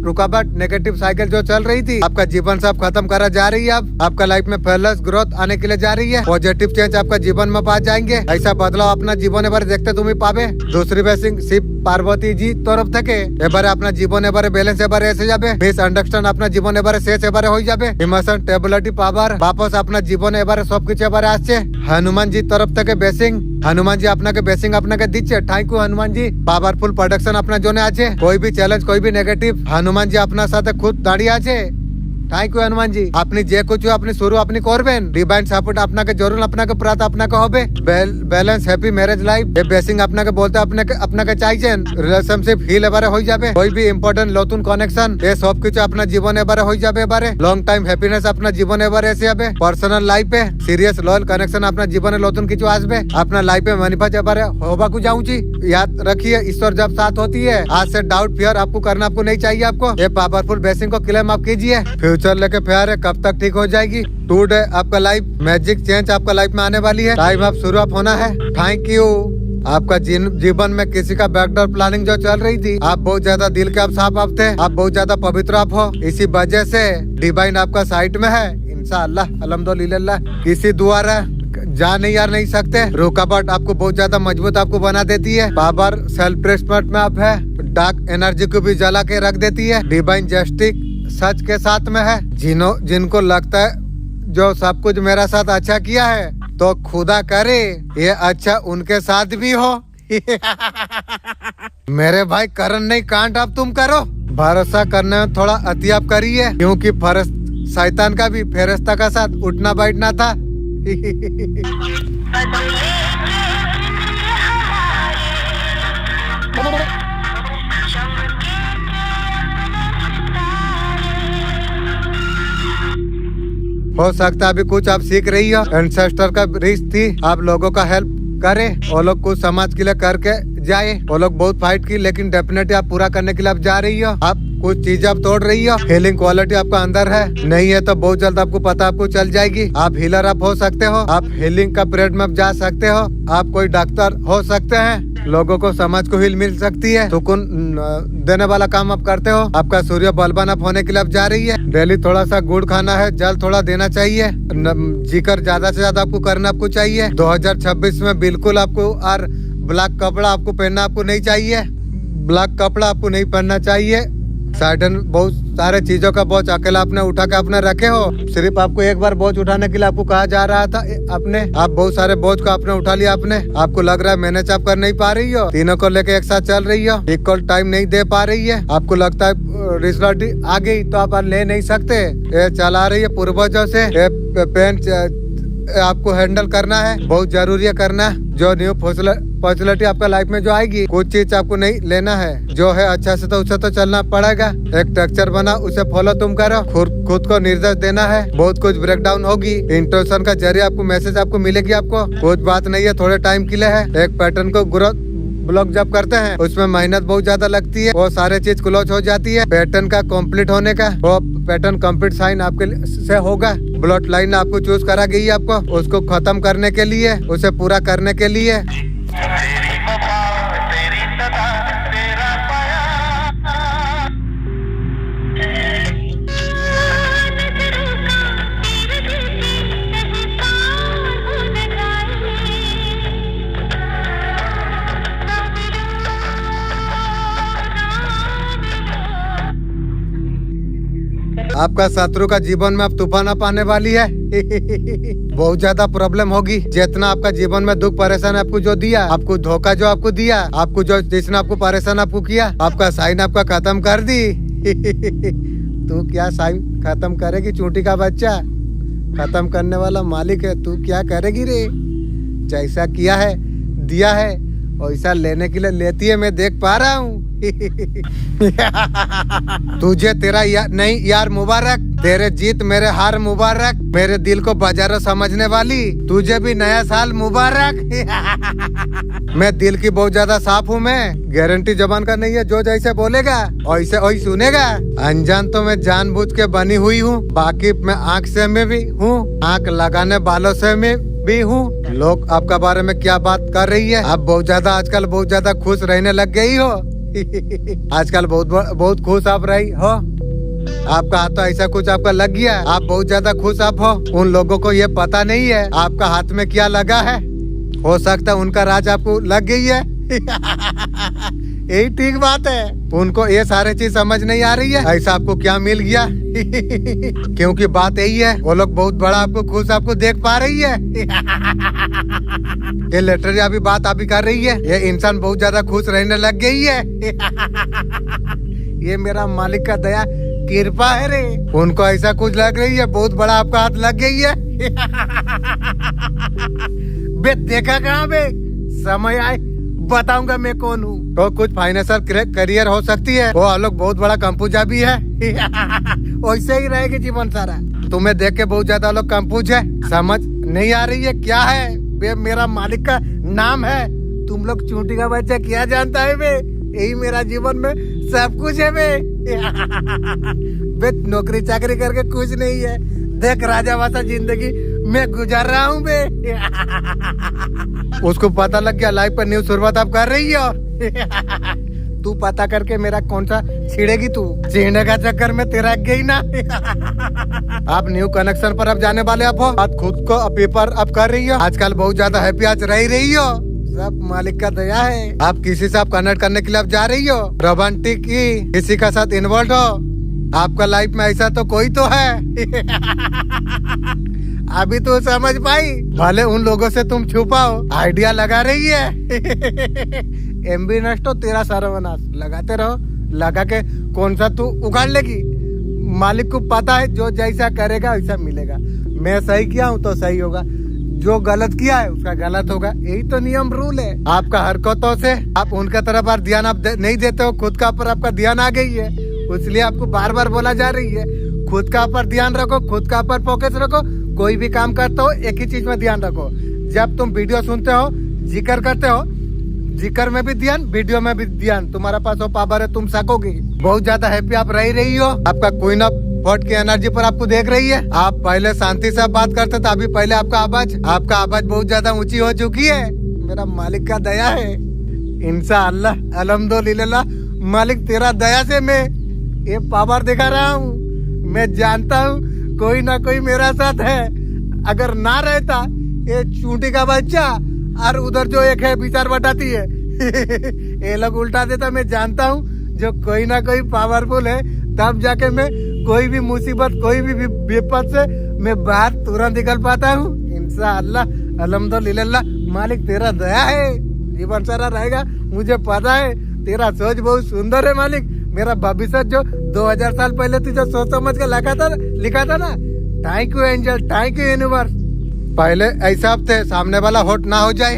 रुकावट नेगेटिव साइकिल जो चल रही थी, आपका जीवन से अब खत्म करा जा रही है। अब आपका लाइफ में फेलस ग्रोथ आने के लिए जा रही है। पॉजिटिव चेंज आपका जीवन में पा जाएंगे। ऐसा बदलाव अपना जीवन बारे देखते तुम्हें पावे। दूसरी ब्लेसिंग शिव पार्वती जी तरफ থেকে এবারে আপনার জীবন এবারে ব্যালেন্স এবারে এসে যাবে। মিস আন্ডারস্ট্যান্ড আপনার জীবন এবারে শেষ এবারে হয়ে যাবে। ইমোশন স্টেবিলিটি পাওয়ার वापस আপনার জীবনে এবারে সবকিছু এবারে আসছে। হনুমান জি তরফ থেকে ব্লেসিং। হনুমান জি আপনাকে ব্লেসিং আপনাকে দিচ্ছে। Thank you Hanuman ji. Powerful production আপনার জন্য আছে। कोई भी চ্যালেঞ্জ कोई भी নেগেটিভ হনুমান জি আপনার সাথে খুদ দাঁড়িয়ে আছে। থ্যাংক ইউ হনুমান জি। আপনি যে কিছু আপনি শুরু আপনি করবেন, ডিভাইন সাপোর্ট আপনাকে জরুর আপনাকে প্রার্থনা আপনাকে হবে। ব্যালেন্স হ্যাপি ম্যারেজ লাইফ এই ব্লেসিং আপনাকে বলতে আপনাকে চাইছেন। রিলেশনশিপ হিল এবারে হয়ে যাবে। कोई भी ইম্পর্টেন্ট নতুন কানেকশন এই সব কিছু আপনার জীবনে এবারে হয়ে যাবে। এবারে লং টাইম হ্যাপিনেস আপনার জীবনে এবারে এসে যাবে। পার্সোনাল লাইফে সিরিয়াস লয়াল কানেকশন আপনার জীবনে নতুন কিছু আসবে। আপনার লাইফে ম্যানিফেস্ট এবারে होबाकू जाऊंगी। याद रखिए ईश्वर जब साथ होती है, आज से डाउट फियर आपको करना आपको नहीं चाहिए। आपको ये पावरफुल ब्लेसिंग को क्लेम आप कीजिए। फ्यूचर लेके प्यार है, कब तक ठीक हो जाएगी। टुडे आपका लाइफ मैजिक चेंज आपका लाइफ में आने वाली है। टाइम आप शुरू आप होना है। Thank you. आपका जीवन में किसी का बैकडोर प्लानिंग जो चल रही थी, आप बहुत ज्यादा दिल के आप साफ आप थे। आप बहुत ज्यादा पवित्र आप हो। इसी वजह से डिवाइन आपका साइड में है इंशाअल्लाह अल्हम्दुलिल्लाह। किसी द्वारा जा नहीं यार नहीं सकते। रुकावट आपको बहुत ज्यादा मजबूत आपको बना देती है। पावर सेल्फ रिस्पेक्ट में आप है। डार्क एनर्जी को भी जला के रख देती है। डिवाइन जस्टिस सच के साथ में है। जिनको लगता है जो सब कुछ मेरा साथ अच्छा किया है, तो खुदा करे ये अच्छा उनके साथ भी हो। मेरे भाई करण नहीं कांट अब तुम करो। भरोसा करने में थोड़ा अति आप करिए, क्योंकि शैतान का भी फेरिस्ता का साथ उठना बैठना था। हो सकता है अभी कुछ आप सीख रही हो। एंसेस्टर का रिस्क थी, आप लोगों का हेल्प करे, वो लोग कुछ समाज के लिए करके जाए। वो लोग बहुत फाइट की, लेकिन डेफिनेटली आप पूरा करने के लिए आप जा रही हो। आप कुछ चीज आप तोड़ रही हो। हीलिंग क्वालिटी आपका अंदर है, नहीं है तो बहुत जल्द आपको पता आपको चल जाएगी। आप हीलर आप हो सकते हो, आप हीलिंग का पीरियड में आप जा सकते हो, आप कोई डॉक्टर हो सकते हैं, लोगों को समाज को हील मिल सकती है, सुकून देने वाला काम आप करते हो। आपका सूर्य बलवान आप होने के लिए आप जा रही है। डेली थोड़ा सा गुड़ खाना है, जल थोड़ा देना चाहिए, जिक्र ज्यादा से ज्यादा आपको करना आपको चाहिए। 2026 में बिल्कुल आपको और ब्लैक कपड़ा आपको पहनना आपको नहीं चाहिए, ब्लैक कपड़ा आपको नहीं पहनना चाहिए। साइडन बहुत सारे चीजों का बोझ अकेला आपने उठा के आपने रखे हो। सिर्फ आपको एक बार बोझ उठाने के लिए आपको कहा जा रहा था, आपने आप बहुत सारे बोझ को आपने उठा लिया। आपने आपको लग रहा है मैनेज आप कर नहीं पा रही हो, तीनों को लेके एक साथ चल रही हो, इक्वल टाइम नहीं दे पा रही है। आपको लगता है रिजल्ट आ गई तो आप ले नहीं सकते, ये चला रही है पूर्वजों से। पेन आपको हैंडल करना है, बहुत जरूरी है करना। जो न्यू फैसिलिटी आपका लाइफ में जो आएगी, कुछ चीज आपको नहीं लेना है, जो है अच्छा से तो उसे तो चलना पड़ेगा। एक स्ट्रक्चर बना, उसे फॉलो तुम करो, खुद को निर्देश देना है। बहुत कुछ ब्रेकडाउन होगी, इंट्यूशन का जरिए आपको मैसेज आपको मिलेगी। आपको कुछ बात नहीं है, थोड़े टाइम के लिए है। एक पैटर्न को ग्रोथ ब्लॉक जब करते हैं उसमें मेहनत बहुत ज्यादा लगती है, वो सारे चीज क्लोज हो जाती है। पैटर्न का कंप्लीट होने का, वो पैटर्न कंप्लीट साइन आपके से होगा। ब्लॉट लाइन आपको चूज करा गई है, आपको उसको खत्म करने के लिए, उसे पूरा करने के लिए। आपका शत्रु का जीवन में अब तूफान आप आने वाली है। बहुत ज्यादा प्रॉब्लम होगी। जितना आपका जीवन में दुख परेशान आपको जो दिया, आपको धोखा जो आपको दिया, आपको जो जिसने आपको परेशान आपको किया, आपका साइन आपका खत्म कर दी। तू क्या साइन खत्म करेगी? चूंटी का बच्चा खत्म करने वाला मालिक है, तू क्या करेगी रे? जैसा किया है दिया है, वैसा लेने के लिए लेती है, मैं देख पा रहा हूँ। तुझे तेरा नहीं यार मुबारक, तेरे जीत मेरे हार मुबारक, मेरे दिल को बाजारों समझने वाली, तुझे भी नया साल मुबारक। मैं दिल की बहुत ज्यादा साफ हूँ, मैं गारंटी जबान का नहीं है, जो जैसे बोलेगा वैसे वही सुनेगा। अनजान तो मैं जानबूझ के बनी हुई हूँ, बाकी मैं आँख से में भी हूँ, आँख लगाने वालों से में भी हूँ। लोग आपका बारे में क्या बात कर रही है? आप बहुत ज्यादा आजकल बहुत ज्यादा खुश रहने लग गई हो। आजकल बहुत खुश आप रही हो, आपका हाथ तो ऐसा कुछ आपका लग गया, आप बहुत ज्यादा खुश आप हो। उन लोगों को ये पता नहीं है आपका हाथ में क्या लगा है, हो सकता है उनका राज आपको लग गई है। यही ठीक बात है, उनको ये सारे चीज समझ नहीं आ रही है ऐसा आपको क्या मिल गया। क्योंकि बात यही है, वो लोग बहुत बड़ा आपको खुश आपको देख पा रही है। ये लेटर अभी बात अभी कर रही है, ये इंसान बहुत ज्यादा खुश रहने लग गई है। ये मेरा मालिक का दया कृपा है रे। उनको ऐसा कुछ लग रही है, बहुत बड़ा आपका हाथ लग गई है। बे देखा कहाँ बे, समय आए बताऊंगा मैं कौन हूँ। तो कुछ फाइनेंशियल करियर हो सकती है, वो लोग बहुत बड़ा कंपूजा भी है। वैसे ही रहेगी जीवन सारा। तुम्हें देख के बहुत ज्यादा लोग कंपूज है, समझ नहीं आ रही है क्या है बे, मेरा मालिक का नाम है। तुम लोग चूंटी का बच्चा क्या जानता है बे, यही मेरा जीवन में सब कुछ है बे। बे नौकरी चाकरी करके कुछ नहीं है, देख राजा वासा जिंदगी मैं गुजार रहा हूँ बे। उसको पता लग गया लाइफ पर न्यू शुरुआत आप कर रही हो। तू पता करके मेरा कौन सा छिड़ेगी, तू छीड़ने का चक्कर में तेरा गई ना। आप न्यू कनेक्शन पर अब जाने वाले आप हो, आप खुद को पेपर अब कर रही हो। आजकल बहुत ज्यादा हैप्पी आज रही हो, सब मालिक का दया है। आप किसी से आप कनेक्ट करने के लिए आप जा रही हो, रोमांटिक की किसी का साथ इन्वॉल्व हो। आपका लाइफ में ऐसा तो कोई तो है। अभी तो समझ पाई, भले उन लोगों से तुम छुपाओ, आइडिया लगा रही है। एमबी नष्ट हो तेरा सर्वनाश, लगाते रहो, लगा के कौन सा तू उगाड़ लेगी। मालिक को पता है जो जैसा करेगा वैसा मिलेगा। मैं सही किया हूँ तो सही होगा, जो गलत किया है उसका गलत होगा, यही तो नियम रूल है। आपका हरकतों से आप उनका तरफ ध्यान आप नहीं देते हो, खुद का ऊपर आपका ध्यान आ गई है, इसलिए आपको बार बार बोला जा रही है खुद का ऊपर ध्यान रखो, खुद का ऊपर फोकस रखो। कोई भी काम करते हो एक ही चीज में ध्यान रखो। जब तुम वीडियो सुनते हो, जिक्र करते हो, जिक्र में भी ध्यान, वीडियो में भी ध्यान। तुम्हारा पास वो पावर है, तुम सकोगे। बहुत ज्यादा हैप्पी आप रही हो। आपका क्वीन ऑफ फोर्ट की एनर्जी पर आपको देख रही है। आप पहले शांति से बात करते थे, अभी पहले आपका आवाज बहुत ज्यादा ऊंची हो चुकी है। मेरा मालिक का दया है, इंशाअल्लाह अल्हम्दुलिल्लाह। मालिक तेरा दया से मैं ये पावर दिखा रहा हूँ। मैं जानता हूँ कोई ना कोई मेरा साथ है। अगर ना रहता ये चूंटी का बच्चा और उधर जो एक है विचार बटाती है ये लोग उल्टा देता। मैं जानता हूँ जो कोई ना कोई पावरफुल है, तब जाके मैं कोई भी मुसीबत, कोई भी विपद से मैं बाहर तुरंत निकल पाता हूँ। इंशाअल्लाह अल्हम्दुलिल्लाह। मालिक तेरा दया है, जीवन सारा रहेगा। मुझे पता है तेरा सोच बहुत सुंदर है मालिक। मेरा भविष्य जो 2000 साल पहले तू जो सोच समझ के लिखा था ना, thank you angel, thank you universe. पहले ऐसा थे सामने वाला हॉट ना हो जाए।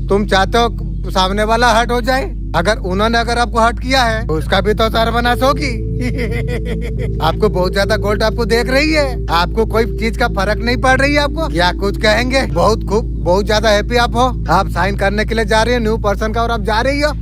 तुम चाहते हो सामने वाला हट हो जाए। अगर आपको हट किया है तो उसका भी तो सर्वनाश होगी। आपको बहुत ज्यादा गोल्ड आपको देख रही है, आपको कोई चीज का फर्क नहीं पड़ रही है। आपको क्या कुछ कहेंगे? बहुत खूब, बहुत ज्यादा हैप्पी आप हो। आप साइन करने के लिए जा रही है न्यू पर्सन का, और आप जा रही हो।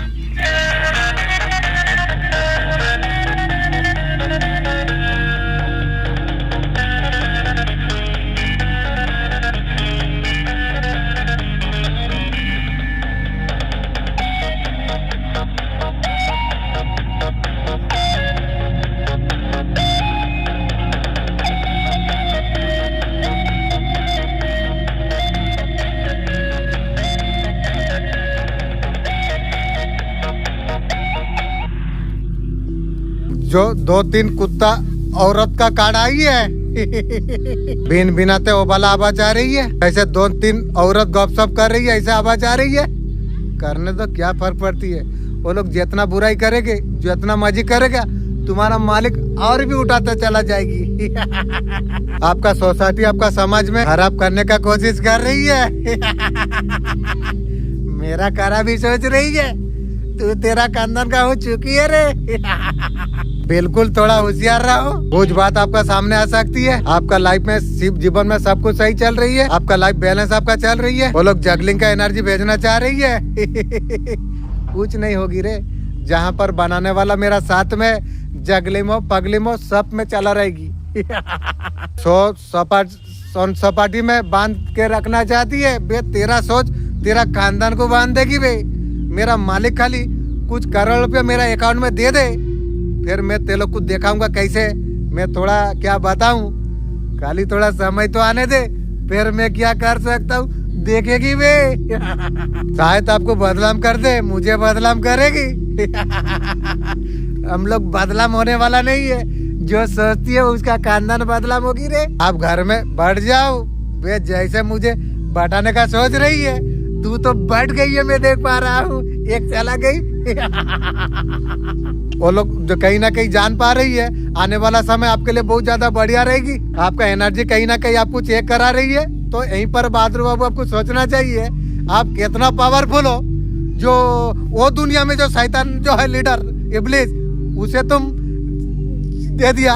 जो 2-3 कुत्ता औरत का कार्ड आई है बिन बिनाते वो वाला आवाज आ रही है। ऐसे 2-3 औरत गपशप कर रही है, ऐसे आवाज आ रही है। करने तो क्या फर्क पड़ती है। वो लोग जितना बुराई करेंगे, जितना मर्जी करेगा, तुम्हारा मालिक और भी उठाता चला जाएगी। आपका सोसाइटी, आपका समाज में खराब करने का कोशिश कर रही है। मेरा करा भी सोच रही है। तू तेरा खानदान का हो चुकी है रे। बिल्कुल थोड़ा होशियार रहो। कुछ बात आपका सामने आ सकती है। आपका लाइफ में जीवन में सब कुछ सही चल रही है, आपका लाइफ बैलेंस आपका चल रही है। वो लोग जगलिंग का एनर्जी भेजना चाह रही है। कुछ नहीं होगी रे। जहाँ पर बनाने वाला मेरा साथ में, जगलिमो पगलिमो सब में चला रहेगी। सपाटी में बांध के रखना चाहती है बे। तेरा सोच तेरा खानदान को बांध देगी बे। मेरा मालिक खाली कुछ करोड़ रुपया मेरा अकाउंट में दे दे, फिर मैं ते लोग को दिखाऊंगा कैसे मैं थोड़ा क्या बताऊं। खाली थोड़ा समय तो आने दे, फिर मैं क्या कर सकता हूँ देखेगी वे। शायद आपको बदनाम कर दे, मुझे बदनाम करेगी। हम लोग बदनाम होने वाला नहीं है। जो सोचती है उसका खानदान बदनाम होगी रे। आप घर में बढ़ जाओ वे। जैसे मुझे बढ़ाने का सोच रही है, तू तो बढ़ गई है, मैं देख पा रहा हूँ। एक चला गई। वो लोग जो कहीं ना कहीं जान पा रही है आने वाला समय आपके लिए बहुत ज्यादा बढ़िया रहेगी। आपका एनर्जी कहीं ना कहीं आपको चेक करा रही है। तो यहीं पर बहादुर बाबू आपको सोचना चाहिए आप कितना पावरफुल हो। जो वो दुनिया में जो शैतान जो है लीडर इब्लिस, उसे तुम दे दिया।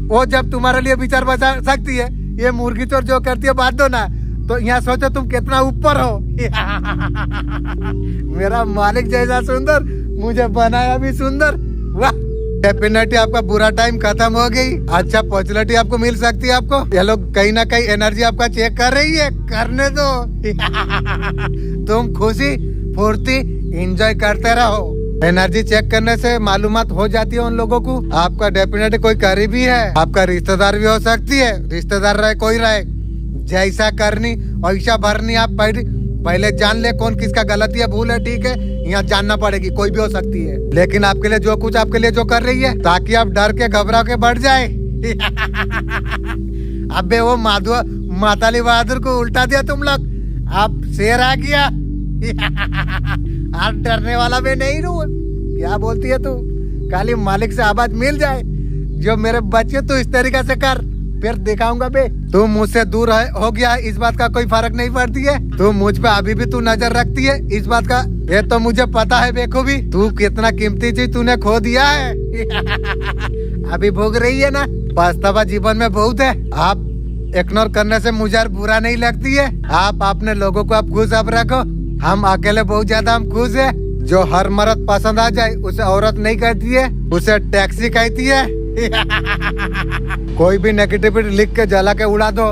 वो जब तुम्हारे लिए विचार बचा सकती है, ये मुर्गी चोर जो करती है बात दो ना, तो यहाँ सोचो तुम कितना ऊपर हो। मेरा मालिक जैसा सुंदर मुझे बनाया भी सुंदर। वाह, डेफिनेटली आपका बुरा टाइम खत्म हो गई। अच्छा अपॉर्चुनिटी आपको मिल सकती है। आपको ये लोग कहीं ना कहीं एनर्जी आपका चेक कर रही है, करने दो। तुम खुशी फुर्ती एंजॉय करते रहो। एनर्जी चेक करने से मालूमात हो जाती है उन लोगों को आपका डेफिनेटली कोई करीबी है, आपका रिश्तेदार भी हो सकती है। रिश्तेदार रहे कोई रहे, जैसा करनी वैसा भरनी। आप पहले जान ले कौन किसका गलती है, भूल है, ठीक है। यहाँ जानना पड़ेगी, कोई भी हो सकती है। लेकिन आपके लिए जो कुछ आपके लिए जो कर रही है, ताकि आप डर के घबरा के बढ़ जाए। अबे वो माताली बहादुर को उल्टा दिया तुम लोग। आप शेर आ गया। आप डरने वाला भी नहीं रू। क्या बोलती है तू? खाली मालिक से आवाज मिल जाए जो मेरे बच्चे तू इस तरीके से कर, फिर दिखाऊंगा बे। तू मुझसे दूर हो गया, इस बात का कोई फर्क नहीं पड़ती है। तू मुझ पे अभी भी तू नजर रखती है, इस बात का ये तो मुझे पता है बेखूबी। तू कितना कीमती चीज तूने खो दिया है। अभी भोग रही है ना। पछतावा जीवन में बहुत है। आप इग्नोर करने से मुझे बुरा नहीं लगती है। आप अपने लोगों को आप खुश अब रखो। हम अकेले बहुत ज्यादा हम खुश है। जो हर मर्द पसंद आ जाए उसे औरत नहीं कहती है, उसे टैक्सी कहती है। कोई भी नेगेटिविटी लिख के जला के उड़ा दो,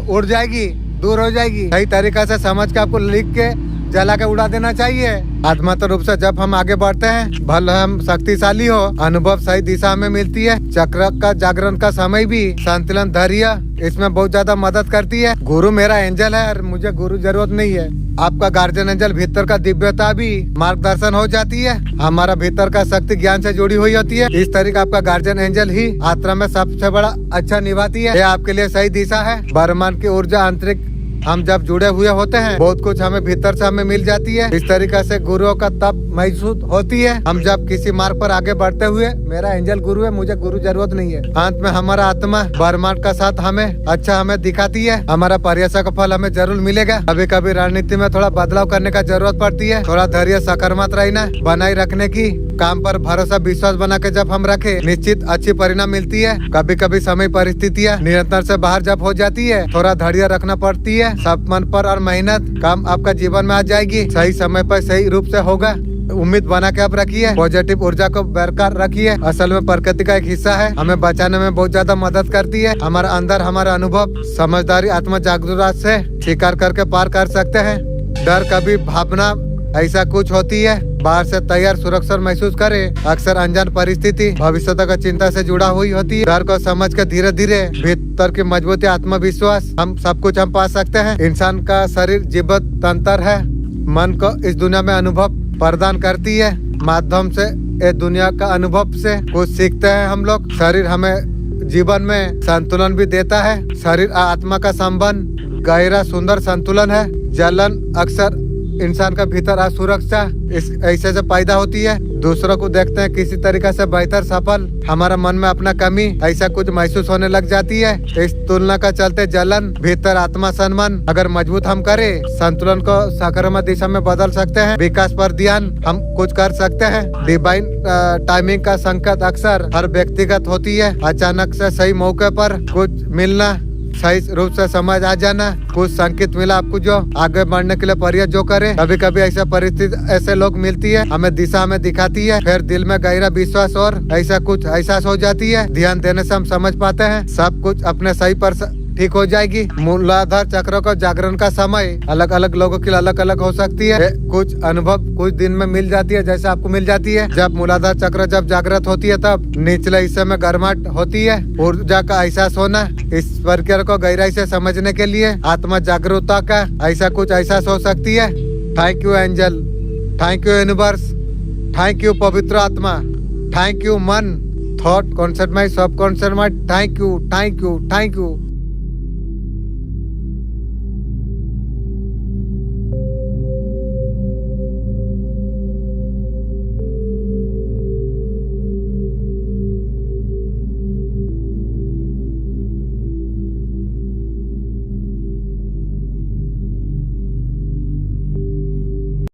उड़ जाएगी, दूर हो जाएगी। सही तरीका से समझ के आपको लिख के जला के उड़ा देना चाहिए। आत्मात्म रूप से जब हम आगे बढ़ते हैं, भले हम शक्तिशाली हो, अनुभव सही दिशा में मिलती है। चक्र का जागरण का समय भी संतुलन धैर्य इसमें बहुत ज्यादा मदद करती है। गुरु मेरा एंजल है और मुझे गुरु जरूरत नहीं है। आपका गार्जियन एंजल भीतर का दिव्यता भी मार्गदर्शन हो जाती है। हमारा भीतर का शक्ति ज्ञान से जुड़ी हुई होती है। इस तरीके आपका गार्जियन एंजल ही यात्रा में सबसे बड़ा अच्छा निभाती है। ये आपके लिए सही दिशा है। ब्रह्मांड की ऊर्जा आंतरिक हम जब जुड़े हुए होते हैं, बहुत कुछ हमें भीतर से हमें मिल जाती है। इस तरीके से गुरुओं का तप महसूस होती है। हम जब किसी मार्ग पर आगे बढ़ते हुए, मेरा एंजल गुरु है, मुझे गुरु जरूरत नहीं है। अंत में हमारा आत्मा ब्रह्मांड का साथ हमें अच्छा हमें दिखाती है। हमारा प्रयास का फल हमें जरूर मिलेगा। कभी कभी रणनीति में थोड़ा बदलाव करने का जरूरत पड़ती है। थोड़ा धैर्य सकारात्मक रहना बनाए रखने की, काम पर भरोसा विश्वास बना के जब हम रखे, निश्चित अच्छी परिणाम मिलती है। कभी कभी समय परिस्थितियाँ नियंत्रण से बाहर जब हो जाती है, थोड़ा धैर्य रखना पड़ती है। सब मन पर और मेहनत काम आपका जीवन में आ जाएगी। सही समय पर सही रूप से होगा। उम्मीद बना के आप रखिए, पॉजिटिव ऊर्जा को बरकरार रखिए। असल में प्रकृति का एक हिस्सा है, हमें बचाने में बहुत ज्यादा मदद करती है। हमारा अंदर हमारा अनुभव समझदारी आत्मा जागरूकता से स्वीकार करके पार कर सकते हैं। डर कभी भावना ऐसा कुछ होती है, बाहर से तैयार सुरक्षा महसूस करे। अक्सर अनजान परिस्थिति भविष्य का चिंता से जुड़ा हुई होती है। डर को समझ के धीरे धीरे भीतर की मजबूती आत्मविश्वास हम सब कुछ हम पा सकते हैं। इंसान का शरीर जीवित तंत्र है, मन को इस दुनिया में अनुभव प्रदान करती है। माध्यम से इस दुनिया का अनुभव से कुछ सीखते हैं हम लोग। शरीर हमें जीवन में संतुलन भी देता है। शरीर आत्मा का संबंध गहरा सुंदर संतुलन है। जलन अक्सर इंसान का भीतर असुरक्षा इस ऐसे से पैदा होती है। दूसरों को देखते हैं किसी तरीके से बेहतर सफल, हमारा मन में अपना कमी ऐसा कुछ महसूस होने लग जाती है। इस तुलना का चलते जलन भीतर आत्मा सम्मान अगर मजबूत हम करें, संतुलन को सकारात्मक दिशा में बदल सकते हैं। विकास पर ध्यान हम कुछ कर सकते हैं। डिवाइन टाइमिंग का संकेत अक्सर हर व्यक्तिगत होती है। अचानक से सही मौके पर कुछ मिलना, सही रूप से समझ आ जाना, कुछ संकेत मिला आपको जो आगे बढ़ने के लिए प्रयास जो करे। कभी कभी ऐसा परिस्थिति ऐसे लोग मिलती है, हमें दिशा हमें दिखाती है, फिर दिल में गहरा विश्वास और ऐसा कुछ एहसास हो जाती है। ध्यान देने से हम समझ पाते हैं सब कुछ अपने सही पर ठीक हो जाएगी। मूलाधार चक्र का जागरण का समय अलग अलग लोगों के लिए अलग अलग हो सकती है। कुछ अनुभव कुछ दिन में मिल जाती है, जैसे आपको मिल जाती है। जब मूलाधार चक्र जब जागृत होती है, तब निचले हिस्से में गर्माहट होती है, ऊर्जा का एहसास होना। इस प्रक्रिया को गहराई से समझने के लिए आत्मा जागरूकता का ऐसा कुछ एहसास हो सकती है। Thank you angel, thank you universe, thank you पवित्र आत्मा, थैंक यू मन, थॉट, कॉन्सेप्ट माइंड, सब concept mind, thank you, thank you, thank you.